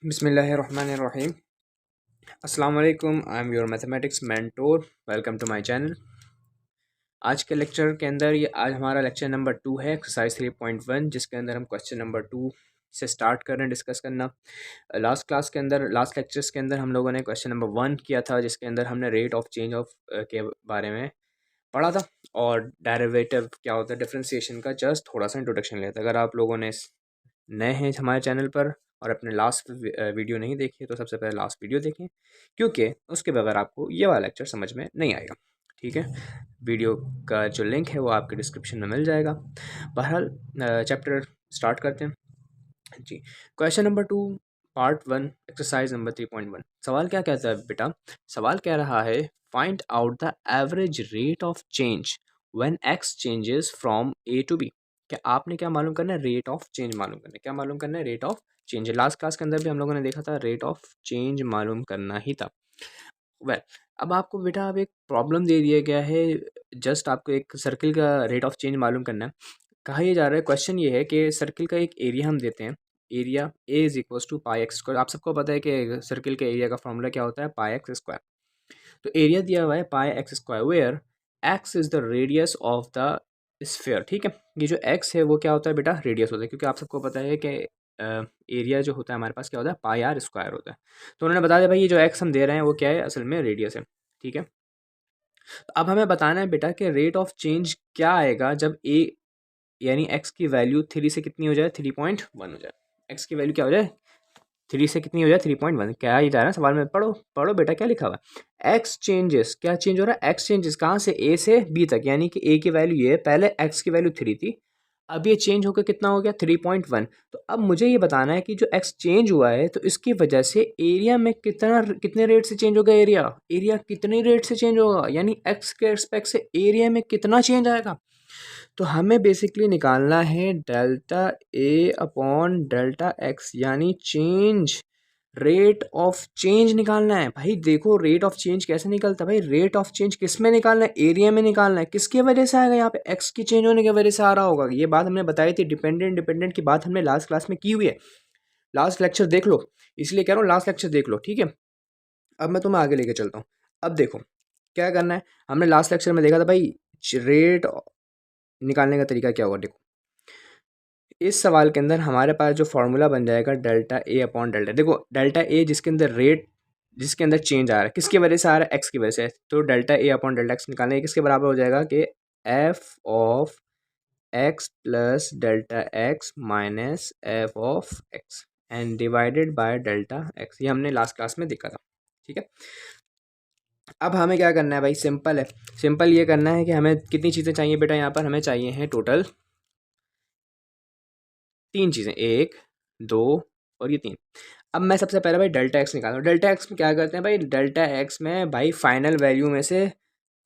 बिस्मिल्लाहिर्रहमानिर्रहीम। अस्सलाम वालेकुम। I am your mathematics mentor. Welcome to my channel. आज के लेक्चर के अंदर ये आज हमारा लेक्चर नंबर 2 है, एक्सरसाइज 3.1, जिसके अंदर हम क्वेश्चन नंबर 2 से स्टार्ट कर रहे हैं डिस्कस करना। लास्ट लेक्चर्स के अंदर हम लोगों ने क्वेश्चन नंबर 1 किया था, जिसके अंदर हमने रेट ऑफ चेंज ऑफ के बारे में पढ़ा था और डेरिवेटिव क्या होता है, डिफरेंशिएशन का जस्ट थोड़ा सा इंट्रोडक्शन लिया था। अगर आप लोगों ने नए हैं हमारे चैनल पर और अपने लास्ट वीडियो नहीं देखी तो सबसे पहले लास्ट वीडियो देखें, क्योंकि उसके बगैर आपको ये वाला लेक्चर समझ में नहीं आएगा। ठीक है, वीडियो का जो लिंक है वो आपके डिस्क्रिप्शन में मिल जाएगा। बहरहाल चैप्टर स्टार्ट करते हैं जी। Question number 2 part 1 exercise number 3.1। सवाल क्या कहता है बेटा? सवाल कह रहा है find out the average rate of change when X changes from A to B. क्या आपने क्या मालूम करना है? रेट ऑफ चेंज मालूम करना है। क्या मालूम करना है? Rate of change. Last class के अंदर भी हम लोगों ने देखा था रेट ऑफ चेंज मालूम करना ही था। वेल अब आपको बेटा अब एक प्रॉब्लम दे दिया गया है, जस्ट आपको एक सर्किल का रेट ऑफ चेंज मालूम करना है। कहा यह जा रहा है, क्वेश्चन ये है कि सर्किल का एक एरिया हम देते हैं, area A is equals to pi x square. आप सबको पता है कि सर्किल के एरिया का फॉर्मूला क्या होता है? Pi x square. तो एरिया दिया हुआ है pi x square, where x is the radius of the sphere. ठीक है, ये जो एक्स है वो क्या होता है बेटा? रेडियस होता है, क्योंकि आप सबको पता है कि एरिया जो होता है हमारे पास क्या होता है? पाई आर स्क्वायर होता है। तो उन्होंने बता दिया भाई ये जो एक्स हम दे रहे हैं वो क्या है? असल में रेडियस है। ठीक है, तो अब हमें बताना है बेटा कि रेट ऑफ चेंज क्या आएगा जब ए यानी एक्स की वैल्यू 3 से कितनी हो जाए? 3.1 हो जाए। एक्स की वैल्यू क्या हो जाए? 3 से कितनी हो जाए? 3.1। क्या ही जा रहा है सवाल में? पढ़ो पढ़ो बेटा, क्या लिखा हुआ है? एक्स चेंजेस, क्या चेंज हो रहा है? एक्स चेंजेस कहाँ से? ए से बी तक, यानी कि ए की वैल्यू ये, पहले एक्स की वैल्यू 3 थी, अब ये चेंज होकर कितना हो गया? 3.1। तो अब मुझे ये बताना है कि जो एक्स चेंज हुआ है तो इसकी वजह से एरिया में कितने रेट से चेंज होगा? एरिया एरिया कितने रेट से चेंज होगा, यानी एक्स के रिस्पेक्ट से एरिया में कितना चेंज आएगा? तो हमें बेसिकली निकालना है delta A upon delta x, यानी चेंज, रेट ऑफ चेंज निकालना है। भाई देखो रेट ऑफ चेंज कैसे निकलता है? भाई रेट ऑफ चेंज किस में निकालना है? एरिया में निकालना है। किसकी वजह से आएगा? यहाँ पे एक्स की चेंज होने की वजह से आ रहा होगा। ये बात हमने बताई थी, डिपेंडेंट डिपेंडेंट की बात हमने लास्ट क्लास में की हुई है। लास्ट लेक्चर देख लो, इसलिए कह रहा हूँ लास्ट लेक्चर देख लो। ठीक है, अब मैं तुम्हें आगे लेके चलता हूँ। अब देखो क्या करना है, हमने लास्ट लेक्चर में देखा था भाई रेट निकालने का तरीका क्या होगा। देखो इस सवाल के अंदर हमारे पास जो फॉर्मूला बन जाएगा डेल्टा ए अपॉन डेल्टा, देखो डेल्टा ए जिसके अंदर रेट, जिसके अंदर चेंज आ रहा है, किसकी वजह से आ रहा है? एक्स की वजह से। तो delta A upon delta x निकालने किसके बराबर हो जाएगा कि F of x plus delta x minus F of x and divided by delta x. ये हमने लास्ट क्लास में देखा था। ठीक है, अब हमें क्या करना है भाई? सिंपल है, सिंपल ये करना है कि हमें कितनी चीज़ें चाहिए बेटा? यहाँ पर हमें चाहिए हैं टोटल 3 चीज़ें, 1 2 और ये 3। अब मैं सबसे पहले भाई डेल्टा एक्स निकालूँ। डेल्टा एक्स में क्या करते हैं भाई? डेल्टा एक्स में भाई फाइनल वैल्यू में से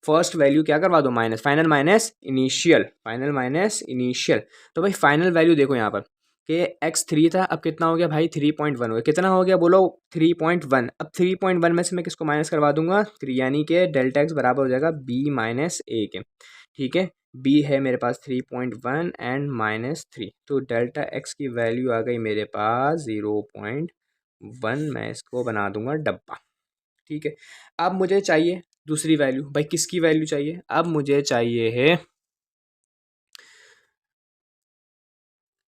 फर्स्ट वैल्यू क्या करवा दो? Minus, final minus initial, final minus initial. तो भाई फाइनल वैल्यू देखो यहाँ पर कि एक्स 3 था, अब कितना हो गया भाई? 3.1 हो गया। कितना हो गया बोलो? 3.1। अब 3.1 में से मैं किसको माइनस करवा दूंगा? 3, यानी कि डेल्टा एक्स बराबर हो जाएगा बी माइनस ए के। ठीक है, बी है मेरे पास 3.1 एंड -3, तो डेल्टा एक्स की वैल्यू आ गई मेरे पास 0.1। मैं इसको बना दूंगा डब्बा। ठीक है, अब मुझे चाहिए दूसरी वैल्यू। भाई किसकी वैल्यू चाहिए? अब मुझे चाहिए है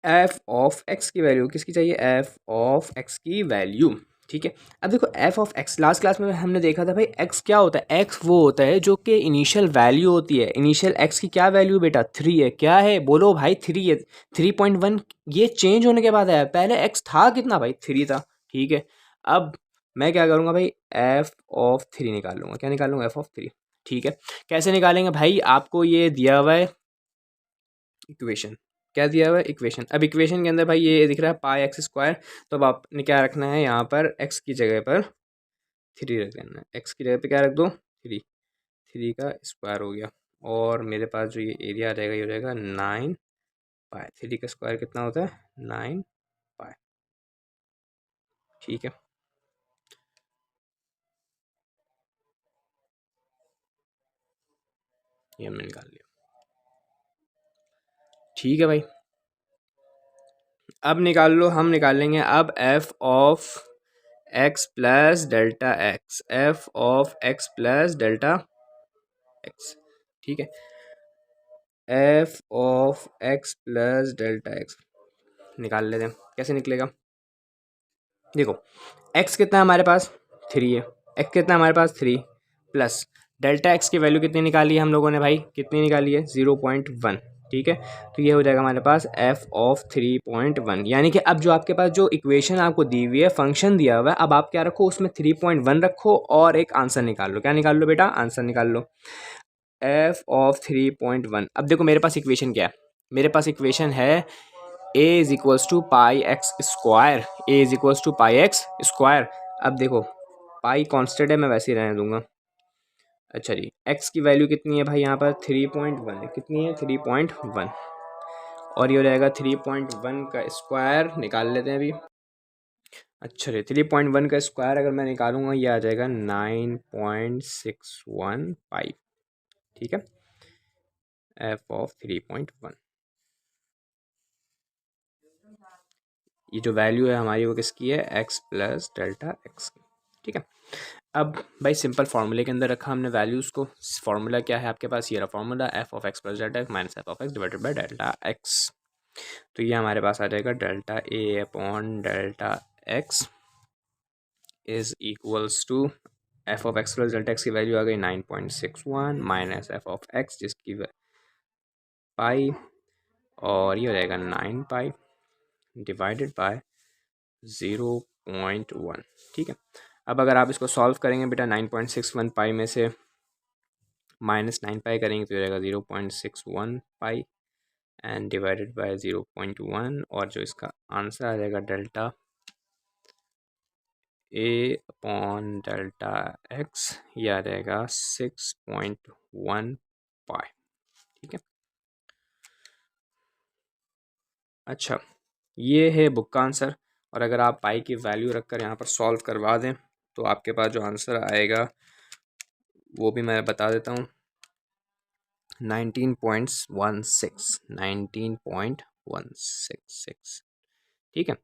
एफ ऑफ एक्स की वैल्यू। किसकी चाहिए? एफ ऑफ एक्स की वैल्यू। ठीक है, अब देखो F of x, last class में हमने देखा था भाई एक्स क्या होता है? एक्स वो होता है जो कि इनिशियल वैल्यू होती है। इनिशियल एक्स की क्या वैल्यू बेटा? 3 है। क्या है बोलो भाई? 3 है। 3.1 ये चेंज होने के बाद आया, पहले एक्स था कितना भाई? 3 था। ठीक है, अब मैं क्या करूँगा भाई? एफ ऑफ 3 निकाल लूँगा। क्या निकाल लूँगा? F of 3। ठीक है, कैसे निकालेंगे भाई? आपको ये दिया हुआ है इक्वेशन। क्या दिया हुआ है? इक्वेशन। अब इक्वेशन के अंदर भाई ये दिख रहा है पाई एक्स स्क्वायर, तो अब आपने क्या रखना है यहाँ पर? एक्स की जगह पर 3 रख देना है। एक्स की जगह पे क्या रख दो? 3। 3 का स्क्वायर हो गया, और मेरे पास जो ये एरिया आ जाएगा ये हो जाएगा 9 पाई। 3 का स्क्वायर कितना होता है? 9 पाई। ठीक है, ये हमने निकाल लिया। ठीक है भाई, अब निकाल लो, हम निकाल लेंगे अब f of x plus delta x, F of x plus delta X, ठीक है। F of x plus delta x निकाल लेते हैं, कैसे निकलेगा? देखो x कितना है हमारे पास, 3 है। x कितना है हमारे पास, 3 प्लस डेल्टा x की वैल्यू कितनी निकाली है हम लोगों ने भाई, कितनी निकाली है, 0.1, ठीक है। तो ये हो जाएगा हमारे पास f ऑफ 3.1, यानी कि अब जो आपके पास जो इक्वेशन आपको दी हुई है, फंक्शन दिया हुआ है, अब आप क्या रखो, उसमें 3.1 रखो और एक आंसर निकाल लो। क्या निकाल लो बेटा, आंसर निकाल लो, f ऑफ 3.1। अब देखो मेरे पास इक्वेशन क्या है, मेरे पास इक्वेशन है a is equals to pi x square, A is equals to pi x square. अब देखो पाई कांस्टेंट है, मैं वैसे ही रहने दूंगा। अच्छा जी, x की वैल्यू कितनी है भाई, यहाँ पर 3.1 है, कितनी है, 3.1, और ये हो जाएगा 3.1 का स्क्वायर, निकाल लेते हैं अभी। अच्छा जी, 3.1 का स्क्वायर अगर मैं निकालूंगा, ये आ जाएगा 9.615, ठीक है, f ऑफ 3.1। ये जो वैल्यू है हमारी वो किसकी है, x प्लस डेल्टा एक्स की, ठीक है। अब भाई सिंपल फार्मूले के अंदर रखा हमने वैल्यूज़ को। फार्मूला क्या है आपके पास, ये रहा formula, F of x plus delta x minus F of X divided by delta X. तो ये हमारे पास आ जाएगा delta A upon delta x is equals to F of x plus delta x की वैल्यू आ गई 9.61 माइनस एफ ऑफ एक्स जिसकी पाई, और ये हो जाएगा 9 पाई डिवाइडेड बाय 0.1, ठीक है। अब अगर आप इसको सॉल्व करेंगे बेटा, 9.61 पाई में से माइनस 9 पाई करेंगे तो रहेगा 0.61 पाई एंड डिवाइडेड बाय 0.1, और जो इसका आंसर आ जाएगा delta A upon delta x, ये आ जाएगा 6.1 पाई, ठीक है। अच्छा, ये है बुक का आंसर, और अगर आप पाई की वैल्यू रखकर यहाँ पर सॉल्व करवा दें तो आपके पास जो आंसर आएगा वो भी मैं बता देता हूँ, 19.16, 19.166, ठीक है।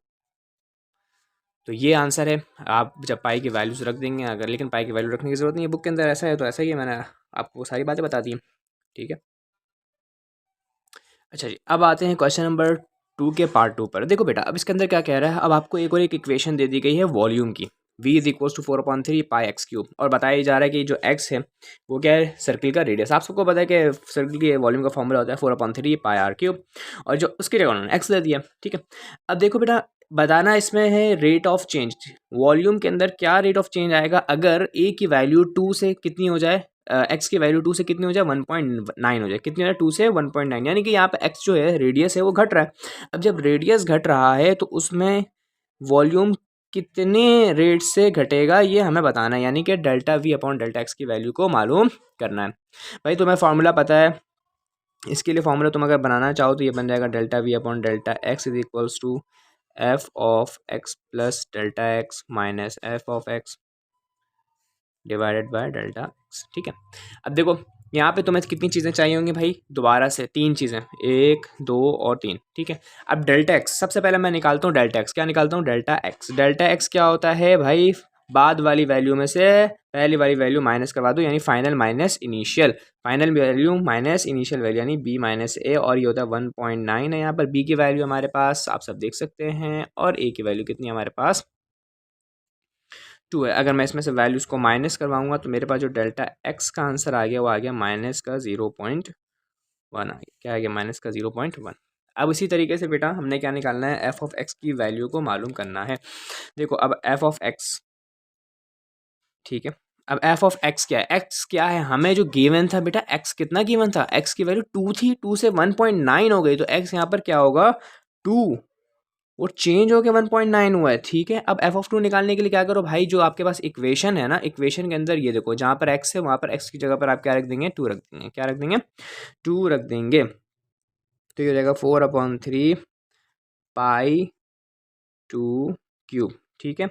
तो ये आंसर है, आप जब पाई की वैल्यूज रख देंगे अगर, लेकिन पाई की वैल्यू रखने की ज़रूरत नहीं है, बुक के अंदर ऐसा है तो ऐसा ही है, मैंने आपको सारी बातें बता दी हैं, ठीक है। अच्छा जी, अब आते हैं क्वेश्चन नंबर 2 के पार्ट 2 पर। देखो बेटा अब इसके अंदर क्या कह रहा है, अब आपको एक और एक इक्वेशन दे दी गई है वॉल्यूम की, v is equals to 4/3 pi X cube, और बताया जा रहा है कि जो x है वो क्या है, सर्किल का रेडियस। आप सबको पता है कि सर्किल की वॉल्यूम का फॉर्मूला होता है 4/3 पाई आर क्यूब, और जो उसकी जगह उन्होंने x दे दिया, ठीक है। अब देखो बेटा बताना इसमें है रेट ऑफ चेंज, वॉल्यूम के अंदर क्या रेट ऑफ चेंज आएगा अगर a की वैल्यू 2 से कितनी हो जाए, एक्स की वैल्यू 2 से कितनी हो जाए, 1.9 हो जाए, कितनी हो जाए, 2 से 1.9, यानी कि यहाँ पे एक्स जो है रेडियस है वो घट रहा है। अब जब रेडियस घट रहा है तो उसमें वॉल्यूम कितने रेट से घटेगा ये हमें बताना है, यानी कि delta we upon delta x की वैल्यू को मालूम करना है। भाई तुम्हें फार्मूला पता है, इसके लिए फार्मूला तुम अगर बनाना चाहो तो ये बन जाएगा delta we upon delta x is equals to F of x plus delta x minus F of X divided by delta X, ठीक है। अब देखो यहाँ पे तुम्हें कितनी चीज़ें चाहिए होंगी भाई, दोबारा से 3 चीज़ें, 1 2 और 3, ठीक है। अब डेल्टा एक्स सबसे पहले मैं निकालता हूँ, डेल्टा एक्स क्या निकालता हूँ, डेल्टा एक्स, डेल्टा एक्स क्या होता है भाई, बाद वाली वैल्यू में से पहली वाली वैल्यू माइनस करवा दो, यानी final minus initial, final value minus initial value यानी बी माइनस ए, और ये होता है 1.9 है यहाँ पर, बी की वैल्यू हमारे पास आप सब देख सकते हैं, और ए की वैल्यू कितनी है हमारे पास 2 है। अगर मैं इसमें से वैल्यूज़ को माइनस करवाऊंगा तो मेरे पास जो डेल्टा एक्स का आंसर आ गया वो आ गया माइनस का 0.1 आ गया, क्या आ गया, माइनस का 0.1। अब इसी तरीके से बेटा हमने क्या निकालना है, एफ ऑफ एक्स की वैल्यू को मालूम करना है। देखो अब एफ ऑफ एक्स, ठीक है। अब एफ ऑफ एक्स क्या है, एक्स क्या है, हमें जो गिवन था बेटा, एक्स कितना गिवन था, एक्स की वैल्यू 2 थी, 2 से 1.9 हो गई, तो एक्स यहाँ पर क्या होगा 2, वो चेंज होके 1.9 हुआ है, ठीक है। अब एफ ऑफ 2 निकालने के लिए क्या करो भाई, जो आपके पास इक्वेशन है ना, इक्वेशन के अंदर ये देखो जहाँ पर एक्स है वहाँ पर एक्स की जगह पर आप क्या रख देंगे, 2 रख देंगे, क्या रख देंगे, 2 रख देंगे। तो ये हो जाएगा 4/3 पाई 2 क्यूब, ठीक है।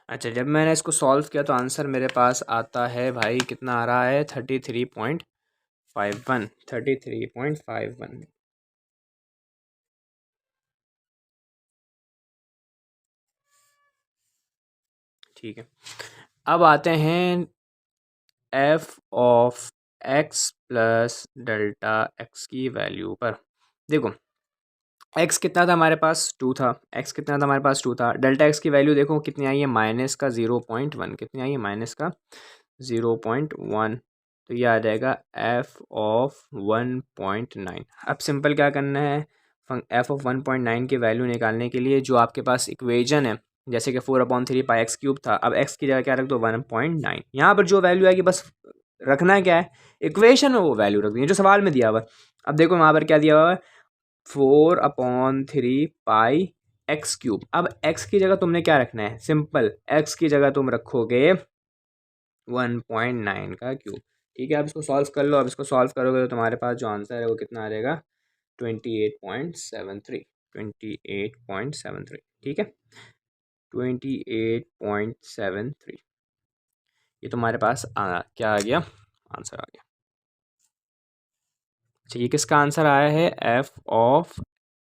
अच्छा जब मैंने इसको सॉल्व किया तो आंसर मेरे पास आता है भाई, कितना आ रहा है, 33.51, 33.51। ठीक है, अब आते हैं F of x plus delta x की वैल्यू पर। देखो एक्स कितना था हमारे पास, 2 था। एक्स कितना था हमारे पास, 2 था। डेल्टा एक्स की वैल्यू देखो कितनी आई है, माइनस का 0.1। कितनी आई है, माइनस का 0.1। तो ये आ जाएगा एफ ऑफ 1.9। अब सिंपल क्या करना है, एफ ऑफ 1.9 की वैल्यू निकालने के लिए जो आपके पास इक्वेशन है, जैसे कि 4/3 पाई x³ था, अब x की जगह क्या रख दो, 1.9। यहाँ पर जो वैल्यू आएगी बस रखना है क्या है, इक्वेशन में वो वैल्यू रख दी जो सवाल में दिया हुआ है। अब देखो वहाँ पर क्या दिया हुआ है, 4/3 पाई x³। अब x की जगह तुमने क्या रखना है, सिंपल x की जगह तुम रखोगे 1.9 का क्यूब। ठीक है, अब इसको सॉल्व कर लो। अब इसको सॉल्व करोगे तो तुम्हारे पास जो आंसर है वो कितना आ जाएगा, 28.73। 28.73, ठीक है, 28.73। ये तुम्हारे पास क्या आ गया, आंसर आ गया। अच्छा, ये किसका आंसर आया है, f of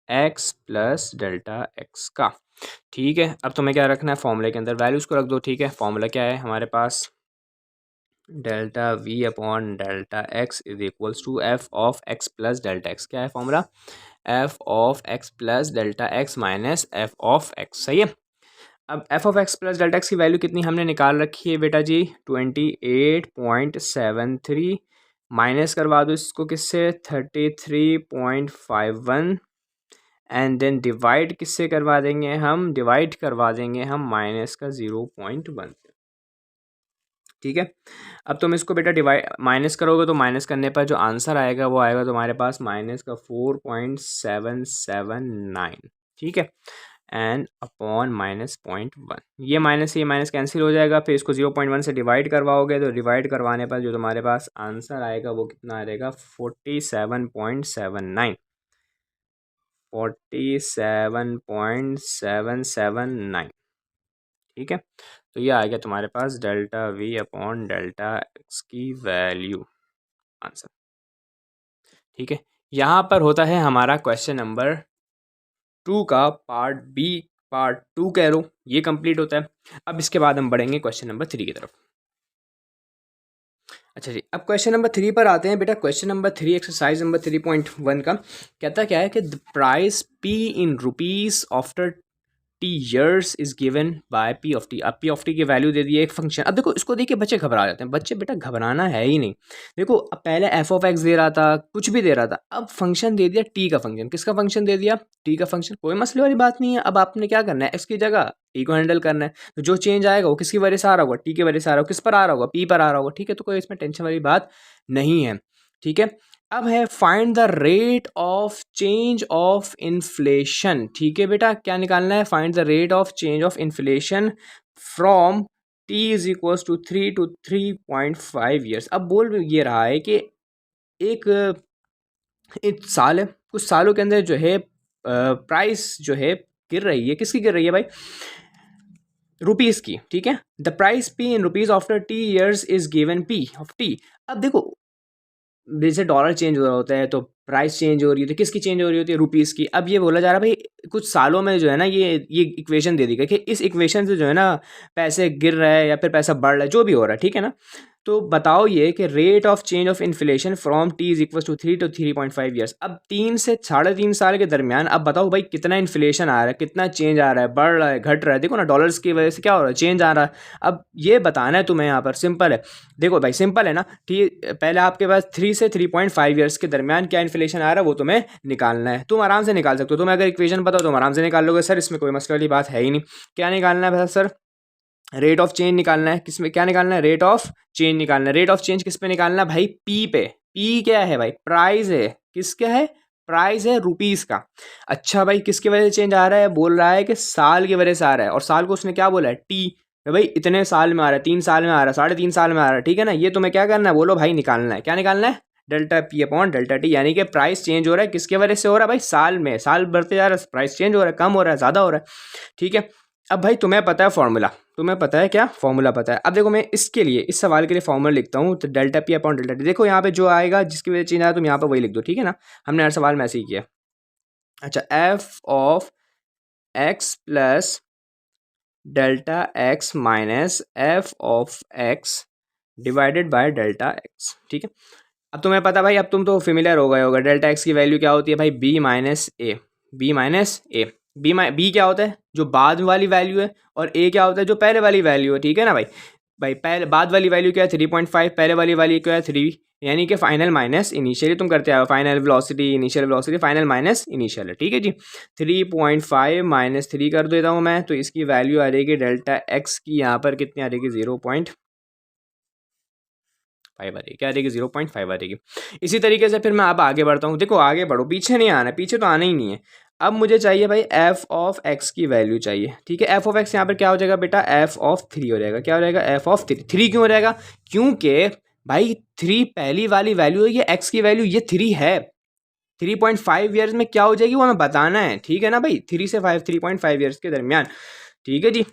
x plus delta x का। ठीक है, अब तुम्हें क्या रखना है, फॉर्मूले के अंदर वैल्यूज़ को रख दो। ठीक है, फॉर्मूला क्या है हमारे पास, delta we upon delta x is equals to F of x plus delta x. क्या है formula, f of x plus delta x minus F of x. सही है। अब f of x plus delta x की value कितनी हमने निकाल रखी है बेटा जी, 28.73। माइनस करवा दो इसको किससे, 33.51। एंड देन डिवाइड किससे करवा देंगे हम, डिवाइड करवा देंगे हम माइनस का 0.1 से। ठीक है, अब तुम इसको बेटा डिवाइड माइनस करोगे तो माइनस करने पर जो आंसर आएगा वो आएगा तुम्हारे पास माइनस का 4.779। ठीक है, एंड अपॉन -0.1। ये माइनस से ये माइनस कैंसिल हो जाएगा, फिर इसको 0.1 से डिवाइड करवाओगे तो डिवाइड करवाने पर जो तुम्हारे पास आंसर आएगा वो कितना आ जाएगा, 47.79। 47.779। ठीक है, तो ये आ गया तुम्हारे पास delta we upon delta x की वैल्यू, आंसर। ठीक है, यहाँ पर होता है हमारा क्वेश्चन नंबर 2 का पार्ट 2 कह लो, ये कंप्लीट होता है। अब इसके बाद हम बढ़ेंगे क्वेश्चन नंबर 3 की तरफ। अच्छा जी, अब क्वेश्चन नंबर 3 पर आते हैं बेटा। क्वेश्चन नंबर 3 एक्सरसाइज नंबर 3.1 का कहता क्या है कि the price P in rupees after T years is given by P of T. अब पी ऑफ टी की वैल्यू दे दी है एक फंक्शन। अब देखो इसको देख के बच्चे घबरा जाते हैं, बच्चे बेटा घबराना है ही नहीं। देखो अब पहले एफ ऑफ एक्स दे रहा था, कुछ भी दे रहा था, अब फंक्शन दे दिया टी का फंक्शन। किसका फंक्शन दे दिया, टी का फंक्शन। कोई मसले वाली बात नहीं है। अब आपने क्या करना है, एक्स की जगह टी को हैंडल करना है। तो जो चेंज आएगा वो किसकी वजह से आ रहा होगा, टी की वजह से आ रहा होगा। किस पर आ रहा होगा, पी पर आ रहा होगा। ठीक है, तो कोई इसमें टेंशन वाली बात नहीं है। ठीक है, अब है find the rate of change of inflation. ठीक है बेटा, क्या निकालना है, find the rate of change of inflation from T is equal to 3 to 3.5 years. अब बोल ये रहा है कि एक एक साल है, कुछ सालों के अंदर जो है प्राइस जो है गिर रही है। किसकी गिर रही है भाई, रुपीस की। ठीक है, the price P in rupees after T years is given P of T. अब देखो जैसे डॉलर चेंज हो रहा होता है तो प्राइस चेंज हो रही होती है, किसकी चेंज हो रही होती है, रुपीज़ की। अब ये बोला जा रहा है भाई कुछ सालों में जो है ना ये इक्वेशन दे दी गई कि इस इक्वेशन से जो है ना पैसे गिर रहा है या फिर पैसा बढ़ रहा है, जो भी हो रहा है। ठीक है ना, तो बताओ ये कि rate of change of inflation from T is equal to 3 to 3.5 years. अब 3 से 3.5 साल के दरमियान अब बताओ भाई कितना इन्फ्लेशन आ रहा है, कितना चेंज आ रहा है, बढ़ रहा है, घट रहा है। देखो ना डॉलर्स की वजह से क्या हो रहा है, चेंज आ रहा है। अब ये बताना है तुम्हें, यहाँ पर सिंपल है। देखो भाई सिंपल है ना, ठीक, पहले आपके पास 3 से 3.5 ईयर्स के दरमियान क्या इन्फ्लेशन आ रहा है वो तुम्हें निकालना है। तुम आराम से निकाल सकते हो, तुम्हें अगर इक्वेशन पता हो तुम आराम से निकाल लोगे सर, इसमें कोई मसले वाली बात है ही नहीं। क्या निकालना है सर, रेट ऑफ चेंज निकालना है। किसमें क्या निकालना है, रेट ऑफ चेंज निकालना है। रेट ऑफ चेंज किस पे निकालना है भाई, पी पे। पी क्या है भाई, प्राइस है। किसका है, प्राइस है रुपीस का। अच्छा भाई किसकी वजह से चेंज आ रहा है, बोल रहा है कि साल की वजह से आ रहा है, और साल को उसने क्या बोला है, टी। भाई इतने साल में आ रहा है, 3 साल में आ रहा है, 3.5 साल में आ रहा है। ठीक है ना, ये तुम्हें क्या करना है, बोलो भाई निकालना है। क्या निकालना है, delta p upon delta T, यानी कि प्राइस चेंज हो रहा है किसके वजह से हो रहा है भाई, साल में। साल बढ़ते जा रहा है, प्राइस चेंज हो रहा है, कम हो रहा है, ज़्यादा हो रहा है। ठीक है, अब भाई तुम्हें पता है फॉर्मूला, तुम्हें पता है क्या फॉर्मूला पता है। अब देखो मैं इसके लिए इस सवाल के लिए फॉर्मूला लिखता हूँ, तो delta p upon delta T. देखो यहाँ पे जो आएगा जिसकी वजह से चेंज आया तुम यहाँ पे वही लिख दो। ठीक है ना, हमने हर सवाल में ऐसे ही किया। अच्छा, F of x plus delta x minus F of X divided by delta X. ठीक है, अब तुम्हें पता भाई, अब तुम तो फेमिलियर हो गए होगा डेल्टा एक्स की वैल्यू क्या होती है भाई, बी माइनस ए। बी माइनस ए, बी क्या होता है जो बाद वाली वैल्यू है, और ए क्या होता है जो पहले वाली वैल्यू है। ठीक है ना भाई, भाई पहले बाद वाली वैल्यू क्या है 3.5, पहले वाली वैल्यू क्या है 3, यानी कि फाइनल माइनस इनिशियली तुम करते आओ, final velocity initial velocity final minus initial है। ठीक है जी, 3.5 माइनस 3 कर देता हूँ मैं, तो इसकी वैल्यू आ जाएगी डेल्टा एक्स की यहाँ पर कितनी आ जाएगी 0.5 आ जाएगी, क्या आ जाएगी 0.5 आ जाएगी। इसी तरीके से फिर मैं अब आगे बढ़ता हूँ, देखो आगे बढ़ो, पीछे नहीं आना, पीछे तो आना ही नहीं है। अब मुझे चाहिए भाई एफ ऑफ एक्स की वैल्यू चाहिए। ठीक है, एफ ऑफ एक्स यहाँ पर क्या हो जाएगा बेटा, एफ ऑफ 3 हो जाएगा। क्या हो जाएगा, एफ ऑफ 3। 3 क्यों हो जाएगा, क्योंकि भाई 3 पहली वाली वैल्यू है, ये एक्स की वैल्यू ये 3 है। 3.5 ईयर्स में क्या हो जाएगी वो हमें बताना है। ठीक है ना भाई, 3 से 5, 3.5 ईयर्स के दरमियान। ठीक है जी,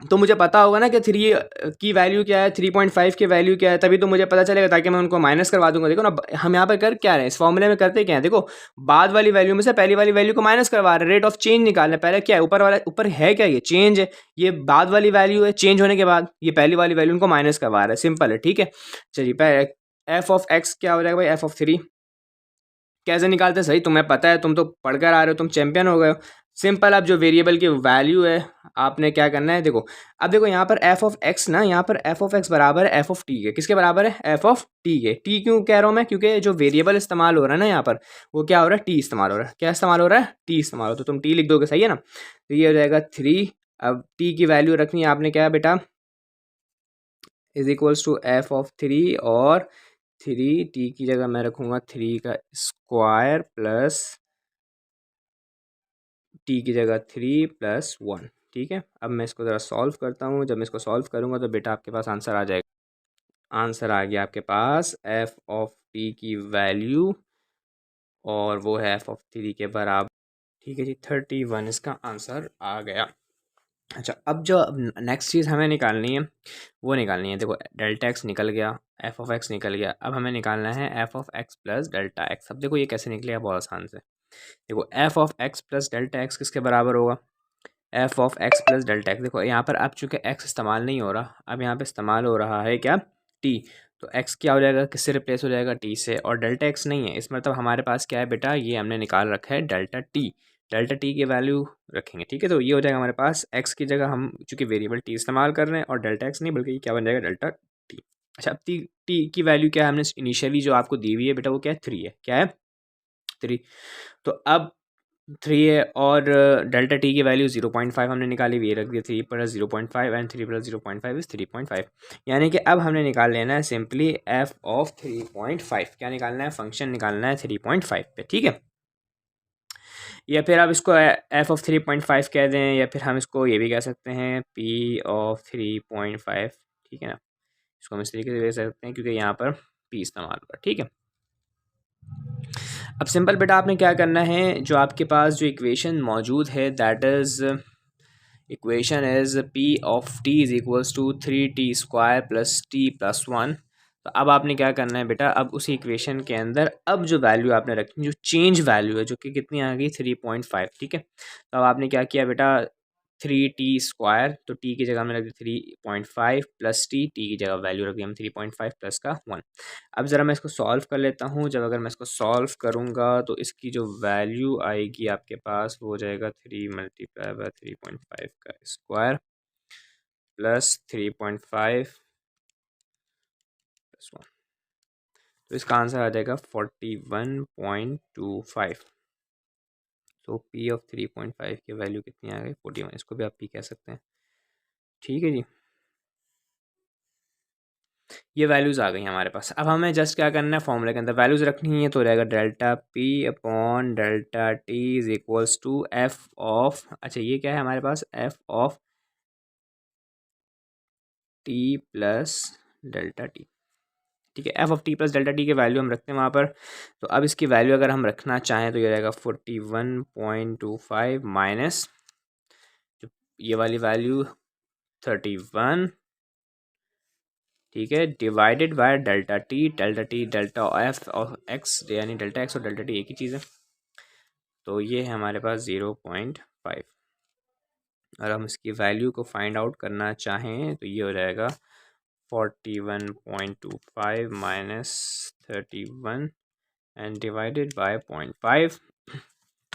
तो मुझे पता होगा ना कि 3 की वैल्यू क्या है, 3.5 की वैल्यू क्या है, तभी तो मुझे पता चलेगा, ताकि मैं उनको माइनस करवा दूंगा। देखो ना, हम यहाँ पर कर क्या रहे हैं, इस फॉर्मूले में करते क्या है, देखो बाद वाली वैल्यू में से पहली वाली वैल्यू को माइनस करवा रहे हैं, रेट ऑफ चेंज निकालना है। पहले क्या है, ऊपर वाला, ऊपर है क्या, ये चेंज है, ये बाद वाली वैल्यू है, चेंज होने के बाद ये पहली वाली वैल्यू उनको माइनस करवा रहा है, सिंपल है। ठीक है, चलिए पहले एफ ऑफ एक्स क्या हो जाएगा भाई, एफ ऑफ 3 कैसे निकालते हैं, सही तुम्हें पता है, तुम तो पढ़कर आ रहे हो, तुम चैंपियन हो गए हो। सिंपल, अब जो वेरिएबल की वैल्यू है आपने क्या करना है, देखो अब देखो यहाँ पर एफ ऑफ एक्स ना, यहाँ पर एफ ऑफ एक्स बराबर है एफ ऑफ टी के। किसके बराबर है, एफ ऑफ टी के। टी क्यों कह रहा हूँ मैं, क्योंकि जो वेरिएबल इस्तेमाल हो रहा है ना यहाँ पर, वो क्या हो रहा है, टी इस्तेमाल हो रहा है। क्या इस्तेमाल हो रहा है, टी इस्तेमाल हो, तो तुम टी लिख दोगे, सही है ना। तो ये हो जाएगा 3। अब टी की वैल्यू रखनी है आपने, क्या है बेटा, is equals to F of 3, और 3 टी की जगह मैं रखूँगा 3 का स्क्वायर प्लस टी की जगह 3+1। ठीक है, अब मैं इसको ज़रा सॉल्व करता हूँ। जब मैं इसको सॉल्व करूँगा तो बेटा आपके पास आंसर आ जाएगा। आंसर आ गया आपके पास एफ ऑफ टी की वैल्यू, और वो है एफ ऑफ 3 के बराबर। ठीक है जी, 31 इसका आंसर आ गया। अच्छा, अब जो नेक्स्ट चीज़ हमें निकालनी है वो निकालनी है, देखो डेल्टा एक्स निकल गया, एफ ऑफ एक्स निकल गया, अब हमें निकालना है f of x plus delta x. अब देखो ये कैसे निकलेगा, बहुत आसान से। देखो F of x plus delta x किसके बराबर होगा, F of x plus delta x. देखो यहाँ पर अब चूंकि एक्स इस्तेमाल नहीं हो रहा, अब यहाँ पे इस्तेमाल हो रहा है क्या, टी। तो एक्स क्या हो जाएगा, किससे रिप्लेस हो जाएगा, टी से, और डेल्टा एक्स नहीं है, इस मतलब हमारे पास क्या है बेटा, ये हमने निकाल रखा है डेल्टा टी। डेल्टा टी की वैल्यू रखेंगे। ठीक है, तो ये हो जाएगा हमारे पास एक्स की जगह हम चूंकि वेरिएबल टी इस्तेमाल कर रहे हैं, और डेल्टा एक्स नहीं बल्कि ये क्या बन जाएगा, डेल्टा टी। अच्छा, अब टी टी की वैल्यू क्या है, हमने इनिशियली जो आपको दी हुई है बेटा, वो क्या है, 3 है। क्या है, 3। तो अब 3 है, और डेल्टा टी की वैल्यू 0.5 हमने निकाली हुई है, रख दिया 3 प्लस 0.5 एंड 3 प्लस 0.5 इज 3.5। यानी कि अब हमने निकाल लेना है सिंपली एफ ऑफ 3.5। क्या निकालना है, फंक्शन निकालना है 3.5 पे। ठीक है, या फिर आप इसको एफ ऑफ 3.5 कह दें, या फिर हम इसको ये भी कह सकते हैं पी ऑफ 3.5। ठीक है ना, इसको हम इस तरीके से दे सकते हैं क्योंकि यहाँ पर पी इस्तेमाल हुआ। ठीक है, अब सिंपल बेटा आपने क्या करना है, जो आपके पास जो इक्वेशन मौजूद है, that is equation is P of T is equals to 3t square plus T plus 1। तो अब आपने क्या करना है बेटा, अब उसी इक्वेशन के अंदर अब जो वैल्यू आपने रखी, जो चेंज वैल्यू है, जो कि कितनी आ गई 3.5। ठीक है, तो अब आपने क्या किया बेटा, 3t स्क्वायर, तो टी की जगह हमने रख दी 3.5 प्लस टी की जगह वैल्यू रख दी हम 3.5 प्लस का 1। अब ज़रा मैं इसको सॉल्व कर लेता हूँ। जब अगर मैं इसको सॉल्व करूँगा तो इसकी जो वैल्यू आएगी आपके पास, वो हो जाएगा 3 मल्टीप्लाई बाय 3.5 का स्क्वायर प्लस 3.5 प्लस 1। तो इसका आंसर आ जाएगा 41.25। तो पी ऑफ 3.5 की वैल्यू कितनी आ गई, 41। इसको भी आप पी कह सकते हैं। ठीक है जी, ये वैल्यूज़ आ गई हमारे पास। अब हमें जस्ट क्या करना है, फॉर्मूले के अंदर वैल्यूज़ रखनी है, तो रहेगा delta p upon delta t is equals to F of, अच्छा ये क्या है हमारे पास, f of t plus delta t. ठीक है, f of t plus delta t के वैल्यू हम रखते हैं वहाँ पर। तो अब इसकी वैल्यू अगर हम रखना चाहें तो ये रहेगा 41.25 माइनस जो ये वाली वैल्यू 31। ठीक है, divided by delta T delta F और एक्स, यानी डेल्टा एक्स और डेल्टा टी एक ही चीज़ है। तो ये है हमारे पास 0.5। और हम इसकी वैल्यू को फाइंड आउट करना चाहें तो ये हो जाएगा 41.25 माइनस 31 एंड डिवाइडेड बाय 0.5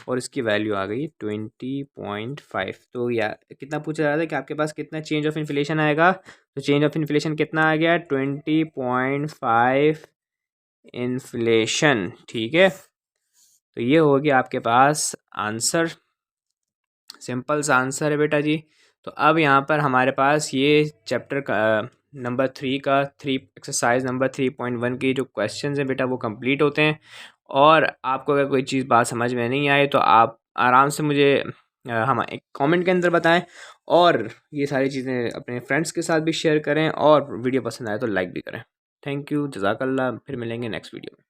और इसकी वैल्यू आ गई 20.5। तो यार कितना पूछा जा रहा था कि आपके पास कितना चेंज ऑफ इन्फ्लेशन आएगा, तो चेंज ऑफ इन्फ्लेशन कितना आ गया 20.5 इन्फ्लेशन। ठीक है, तो ये हो गया आपके पास आंसर, सिंपल सा आंसर है बेटा जी। तो अब यहाँ पर हमारे पास ये चैप्टर का नंबर 3 का एक्सरसाइज नंबर 3.1 की जो क्वेश्चंस हैं बेटा वो कंप्लीट होते हैं। और आपको अगर कोई चीज़ बात समझ में नहीं आए तो आप आराम से मुझे हम एक कमेंट के अंदर बताएं, और ये सारी चीज़ें अपने फ्रेंड्स के साथ भी शेयर करें, और वीडियो पसंद आए तो लाइक भी करें। थैंक यू, जज़ाकल्लाह। फिर मिलेंगे नेक्स्ट वीडियो में।